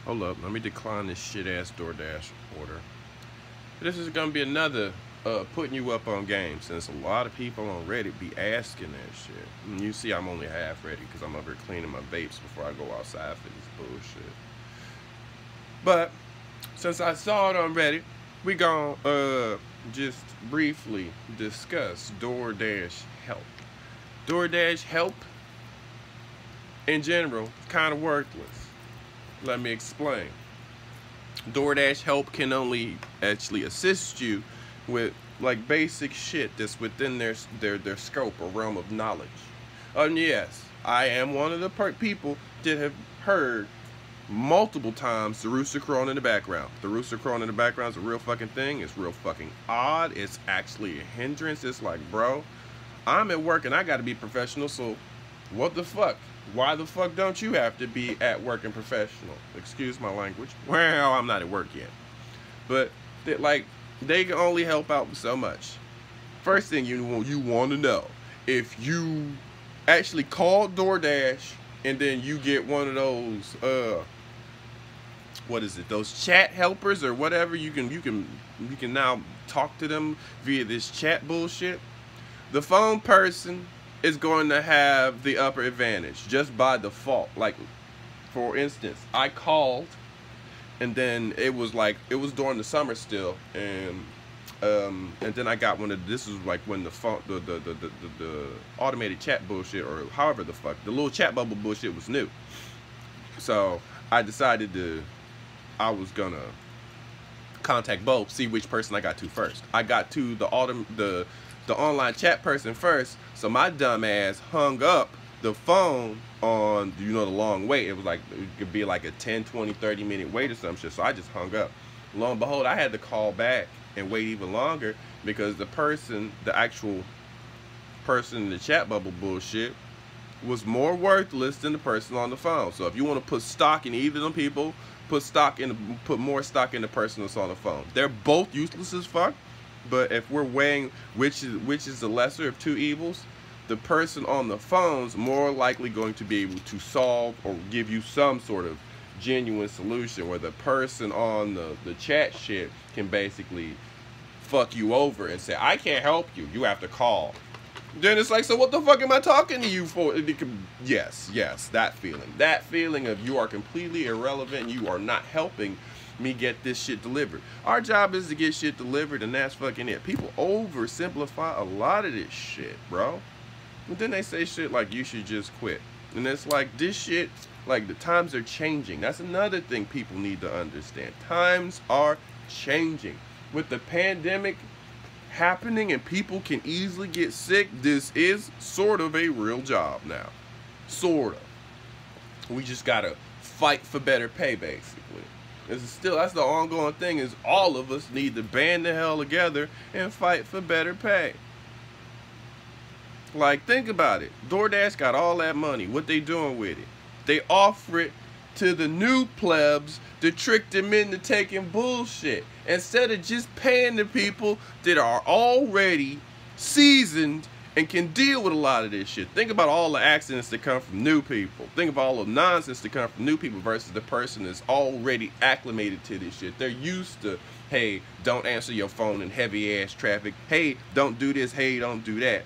Hold up, let me decline this shit ass DoorDash order. This is gonna be another putting you up on game, since a lot of people on Reddit be asking that shit. And you see, I'm only half ready because I'm over here cleaning my vapes before I go outside for this bullshit. But since I saw it on Reddit, we gon' just briefly discuss DoorDash help. DoorDash help in general kind of worthless. Let me explain. DoorDash help can only actually assist you with like basic shit that's within their scope or realm of knowledge. And yes, I am one of the people that have heard multiple times the rooster crowing in the background. The rooster crowing in the background is a real fucking thing. It's real fucking odd. It's actually a hindrance. It's like, bro, I'm at work and I gotta be professional, so what the fuck? Why the fuck don't you have to be at work and professional? Excuse my language. Well, I'm not at work yet. But they can only help out so much. First thing you want to know, if you actually call DoorDash and then you get one of those what is it? Those chat helpers or whatever, you can now talk to them via this chat bullshit. The phone person is going to have the upper advantage just by default. Like, for instance, I called and then it was during the summer still, and then I got one of, this is like when the phone the automated chat bullshit, or however the fuck, the little chat bubble bullshit was new. So I decided I was gonna contact both, see which person I got to first. I got to the online chat person first, so my dumb ass hung up the phone on, the long wait. It was like, it could be like a 10, 20, 30 minute wait or some shit, so I just hung up. Lo and behold, I had to call back and wait even longer because the actual person in the chat bubble bullshit was more worthless than the person on the phone. So if you want to put stock in either of them people, put more stock in the person that's on the phone. They're both useless as fuck. But if we're weighing which is the lesser of two evils, the person on the phone's more likely going to be able to solve or give you some sort of genuine solution, where the person on the chat shit can basically fuck you over and say, I can't help you, you have to call. Then it's like, so what the fuck am I talking to you for? Yes, that feeling of you are completely irrelevant and you are not helping me get this shit delivered. Our job is to get shit delivered, and that's fucking it. People oversimplify a lot of this shit, bro. And then they say shit like, you should just quit. And it's like, this shit, like, the times are changing. That's another thing people need to understand. Times are changing. With the pandemic happening and people can easily get sick, this is sort of a real job now. Sort of. We just gotta fight for better pay, basically. That's the ongoing thing, is all of us need to band the hell together and fight for better pay. Like, think about it. DoorDash got all that money. What they doing with it? They offer it to the new plebs to trick them into taking bullshit, instead of just paying the people that are already seasoned and can deal with a lot of this shit. Think about all the accidents that come from new people. Think about all the nonsense that come from new people versus the person that's already acclimated to this shit. They're used to, hey, don't answer your phone in heavy ass traffic. Hey, don't do this. Hey, don't do that.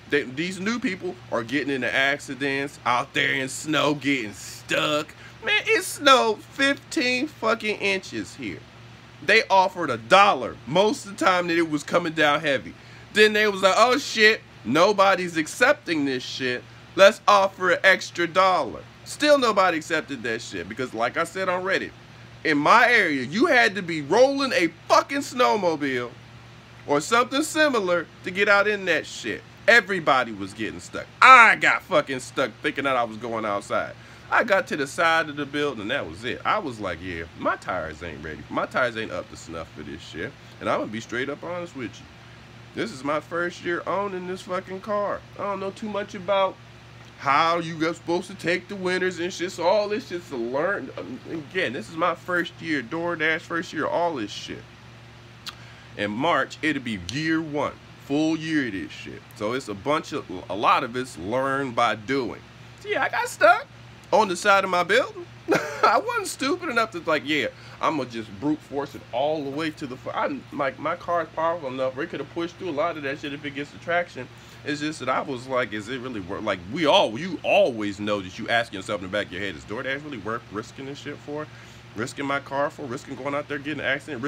These new people are getting into accidents, out there in snow, getting stuck. Man, it snowed 15 fucking inches here. They offered $1 most of the time that it was coming down heavy. Then they was like, oh shit, nobody's accepting this shit. Let's offer an extra $1. Still nobody accepted that shit because, like I said on Reddit, in my area, you had to be rolling a fucking snowmobile or something similar to get out in that shit. Everybody was getting stuck. I got fucking stuck thinking that I was going outside. I got to the side of the building and that was it. I was like, yeah, my tires ain't ready. My tires ain't up to snuff for this shit. And I'm gonna be straight up honest with you. This is my first year owning this fucking car. I don't know too much about how you got supposed to take the winters and shit. So all this shit's to learn. Again, this is my first year, DoorDash first year, all this shit. In March, it'll be year one. Full year of this shit. So it's a lot of it's learned by doing. So yeah, I got stuck on the side of my building. I wasn't stupid enough to like, yeah, I'm gonna just brute force it all the way to the. I'm like, my car is powerful enough where it could have pushed through a lot of that shit if it gets the traction. It's just that I was like, is it really worth? Like, you always know that you ask yourself in the back of your head, is DoorDash really worth risking this shit for? Risking my car for? Risking going out there getting an accident?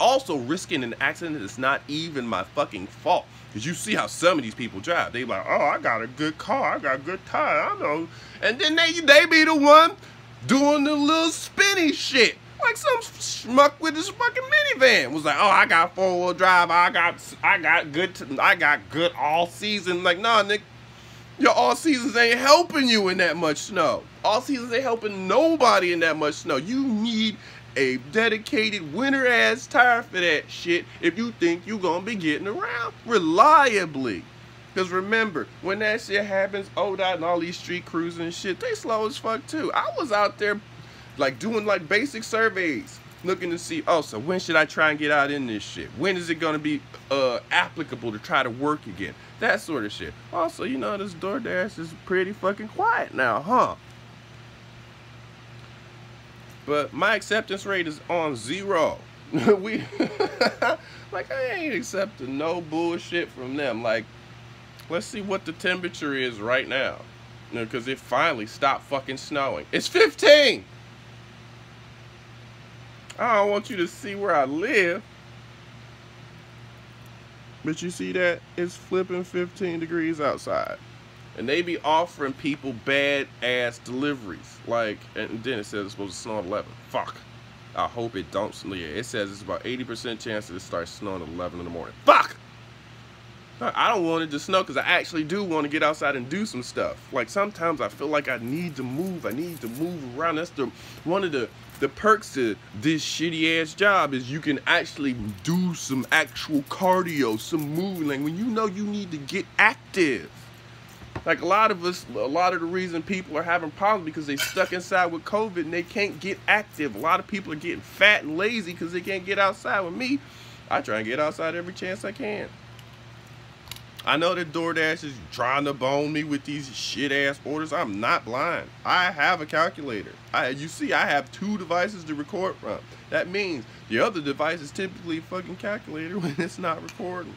Also risking an accident that's not even my fucking fault. Because you see how some of these people drive. They like, oh, I got a good car. I got a good tire. I know. And then they be the one doing the little spinny shit. Like some schmuck with his fucking minivan was like, oh, I got 4-wheel drive. I got good all season. Like, nah, Nick, your all seasons ain't helping you in that much snow. All seasons ain't helping nobody in that much snow. You need a dedicated winter ass tire for that shit if you think you gonna be getting around reliably. Because remember, when that shit happens, ODOT and all these street crews and shit, they slow as fuck too. I was out there like doing like basic surveys, looking to see, oh, so when should I try and get out in this shit? When is it gonna be applicable to try to work again? That sort of shit. Also, you know, this DoorDash is pretty fucking quiet now, huh? But my acceptance rate is on 0. Like, I ain't accepting no bullshit from them. Like, let's see what the temperature is right now. You know, because it finally stopped fucking snowing. It's 15! I don't want you to see where I live. But you see that? It's flipping 15 degrees outside. And they be offering people bad ass deliveries. Like, and then it says it's supposed to snow at 11. Fuck. I hope it don't snow. Yeah, it says it's about 80% chance that it starts snowing at 11 in the morning. Fuck! I don't want it to snow because I actually do want to get outside and do some stuff. Like, sometimes I feel like I need to move. I need to move around. That's one of the perks to this shitty ass job is you can actually do some actual cardio, some moving. Like, when you know you need to get active. Like, a lot of the reason people are having problems because they stuck inside with COVID and they can't get active. A lot of people are getting fat and lazy because they can't get outside. With me, I try and get outside every chance I can. I know that DoorDash is trying to bone me with these shit-ass orders. I'm not blind. I have a calculator. You see, I have 2 devices to record from. That means the other device is typically a fucking calculator when it's not recording.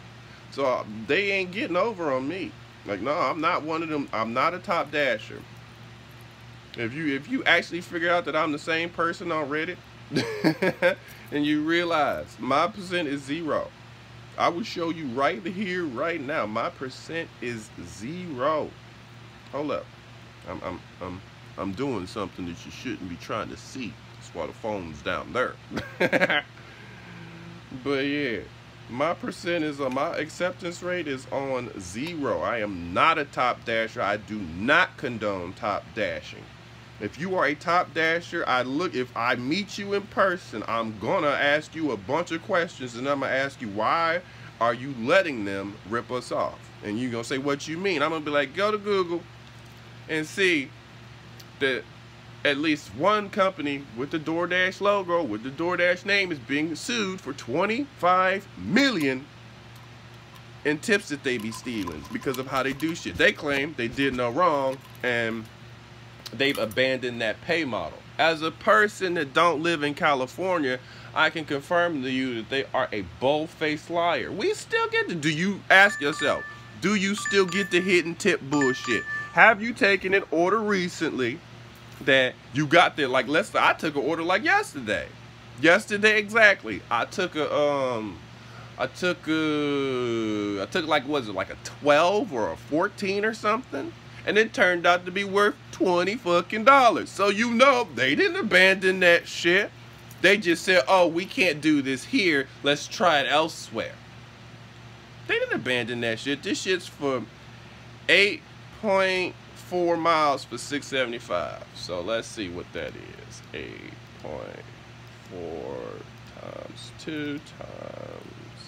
So they ain't getting over on me. Like, no, I'm not one of them. I'm not a top dasher. If you actually figure out that I'm the same person on Reddit, and you realize my percent is 0. I will show you right here, right now. My percent is 0. Hold up. I'm doing something that you shouldn't be trying to see. That's why the phone's down there. But yeah, my percent is my acceptance rate is on 0. I am not a top dasher. I do not condone top dashing. If you are a top dasher, if I meet you in person, I'm gonna ask you a bunch of questions, and I'm gonna ask you, why are you letting them rip us off? And you're gonna say, what you mean? I'm gonna be like, go to Google and see that at least one company with the DoorDash logo, with the DoorDash name, is being sued for $25 million in tips that they be stealing because of how they do shit. They claim they did no wrong and they've abandoned that pay model. As a person that don't live in California, I can confirm to you that they are a bold-faced liar. We still get to, do you ask yourself, do you still get the hidden tip bullshit? Have you taken an order recently that you got there? Like, let's say I took an order like yesterday. Yesterday exactly. I took like, was it like a 12 or a 14 or something? And it turned out to be worth $20 fucking. So you know they didn't abandon that shit. They just said, oh, we can't do this here. Let's try it elsewhere. They didn't abandon that shit. This shit's for 8.4 miles for $6.75. So let's see what that is. 8.4 times 2 times.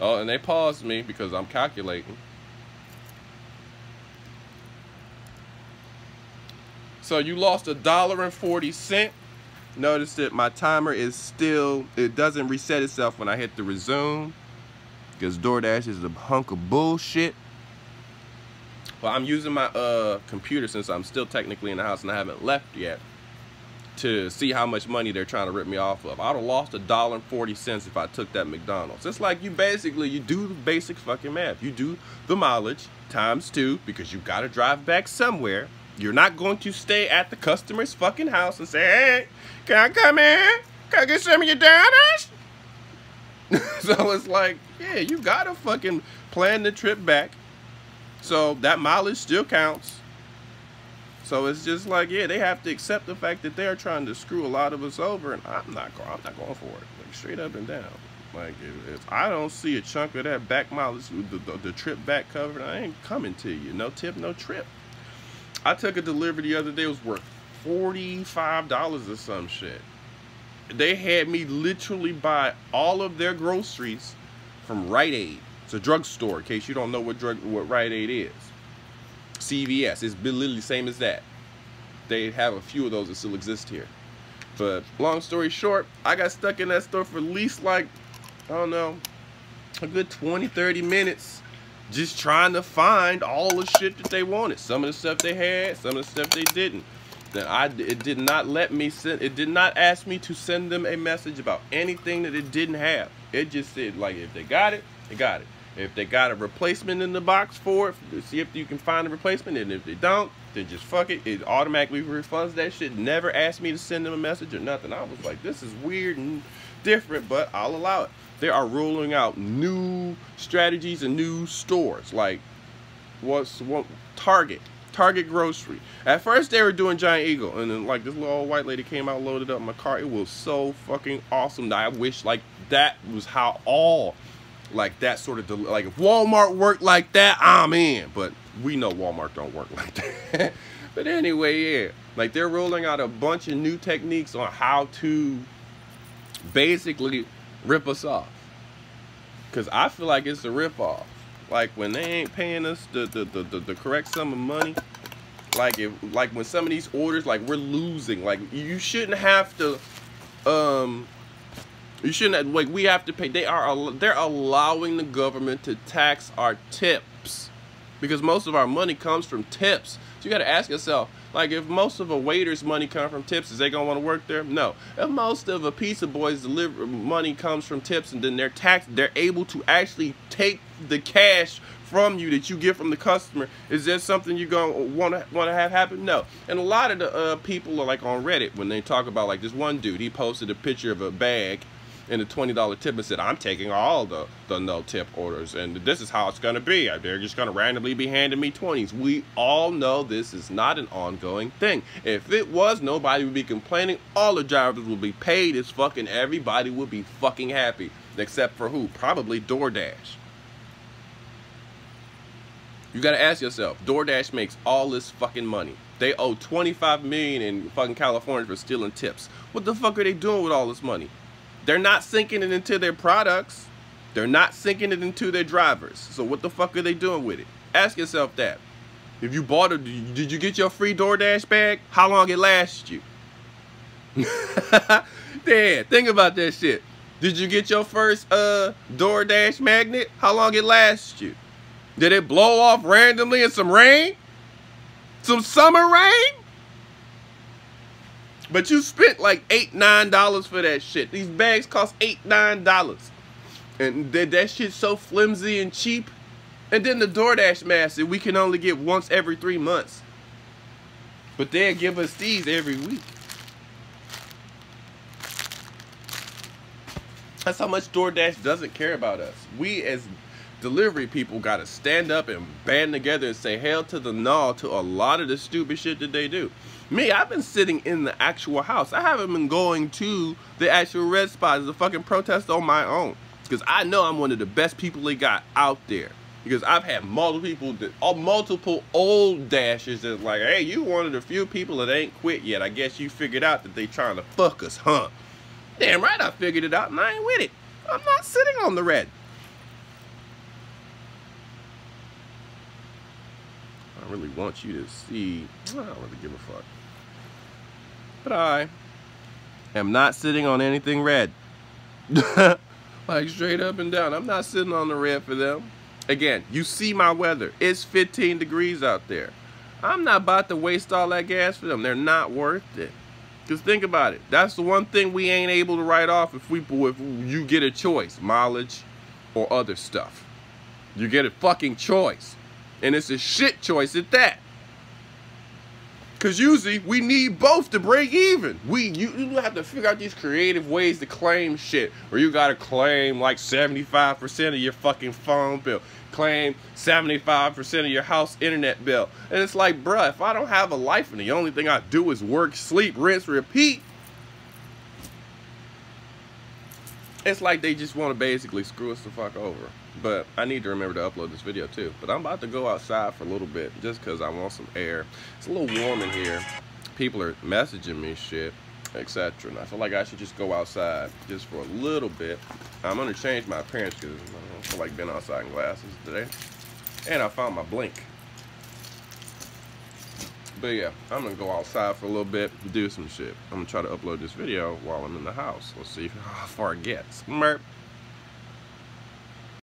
Oh, and they paused me because I'm calculating. So you lost $1.40. Notice that my timer is still, it doesn't reset itself when I hit the resume, because DoorDash is a hunk of bullshit. Well, I'm using my computer since I'm still technically in the house and I haven't left yet. to see how much money they're trying to rip me off of. I'd have lost $1.40 if I took that McDonald's. It's like you do the basic fucking math. You do the mileage times 2 because you got to drive back somewhere. You're not going to stay at the customer's fucking house and say, hey, can I come in? Can I get some of your donuts? So it's like, yeah, you got to fucking plan the trip back. So that mileage still counts. So it's just like, yeah, they have to accept the fact that they're trying to screw a lot of us over, and I'm not going for it. Like, straight up and down. Like, if I don't see a chunk of that back mileage, the trip back covered, I ain't coming to you. No tip, no trip. I took a delivery the other day. It was worth $45 or some shit. They had me literally buy all of their groceries from Rite Aid. It's a drugstore, in case you don't know what Rite Aid is. CVS. It's literally the same as that. They have a few of those that still exist here. But long story short, I got stuck in that store for at least like, I don't know, a good 20-30 minutes just trying to find all the shit that they wanted. Some of the stuff they had, some of the stuff they didn't. Then it did not let me send, it did not ask me to send them a message about anything that it didn't have. It just said, like, if they got it, they got it. If they got a replacement in the box for it, see if you can find a replacement. And if they don't, then just fuck it. It automatically refunds that shit. Never asked me to send them a message or nothing. I was like, this is weird and different, but I'll allow it. They are rolling out new strategies and new stores. Like, Target grocery. At first they were doing Giant Eagle, and then like this little old white lady came out, loaded up my car. It was so fucking awesome. I wish like that was how all like that sort of like if Walmart worked like that, I'm in. But we know Walmart don't work like that. But anyway, yeah, like they're rolling out a bunch of new techniques on how to basically rip us off. Cause I feel like it's a rip off. Like when they ain't paying us the correct sum of money, like when some of these orders, like we're losing, like you shouldn't have to, you shouldn't have, like we have to pay. They're allowing the government to tax our tips because most of our money comes from tips. So you got to ask yourself, like if most of a waiter's money comes from tips, is they gonna want to work there? No. If most of a pizza boy's money comes from tips and then they're able to actually take the cash from you that you get from the customer, is that something you're gonna want to have happen? No. And a lot of the people are like on Reddit when they talk about, like this one dude, he posted a picture of a bag and a $20 tip and said, I'm taking all the no tip orders and this is how it's gonna be. They're just gonna randomly be handing me 20s. We all know this is not an ongoing thing. If it was, nobody would be complaining. All the drivers would be paid as fucking everybody would be fucking happy. Except for who? Probably DoorDash. You gotta ask yourself, DoorDash makes all this fucking money. They owe $25 million in fucking California for stealing tips. What the fuck are they doing with all this money? They're not sinking it into their products. They're not sinking it into their drivers. So what the fuck are they doing with it? Ask yourself that. If you bought it, did you get your free DoorDash bag? How long it lasts you? Damn, think about that shit. Did you get your first DoorDash magnet? How long it lasts you? Did it blow off randomly in some rain? Some summer rain? But you spent like $8, $9 for that shit. These bags cost $8, $9. And that shit's so flimsy and cheap. And then the DoorDash master we can only get once every 3 months. But they'll give us these every week. That's how much DoorDash doesn't care about us. We as delivery people gotta stand up and band together and say hell to the no to a lot of the stupid shit that they do. Me, I've been sitting in the actual house. I haven't been going to the actual red spot as a fucking protest on my own. Because I know I'm one of the best people they got out there. Because I've had multiple old dashers that's like, hey, you one of the few people that ain't quit yet. I guess you figured out that they trying to fuck us, huh? Damn right I figured it out and I ain't with it. I'm not sitting on the red. I really want you to see, I don't really give a fuck. But I am not sitting on anything red. Like straight up and down. I'm not sitting on the red for them. Again, you see my weather. It's 15 degrees out there. I'm not about to waste all that gas for them. They're not worth it. Because think about it. That's the one thing we ain't able to write off if you get a choice. Mileage or other stuff. You get a fucking choice. And it's a shit choice at that. Because usually we need both to break even. You have to figure out these creative ways to claim shit. Or you got to claim like 75% of your fucking phone bill. Claim 75% of your house internet bill. And it's like, bruh, if I don't have a life and the only thing I do is work, sleep, rinse, repeat, it's like they just want to basically screw us the fuck over. But I need to remember to upload this video too. But I'm about to go outside for a little bit just because I want some air. It's a little warm in here. People are messaging me shit, etc. And I feel like I should just go outside just for a little bit. I'm going to change my appearance because I don't feel like being outside in glasses today. And I found my blink. But yeah, I'm going to go outside for a little bit and do some shit. I'm going to try to upload this video while I'm in the house. Let's see how far it gets. Merp.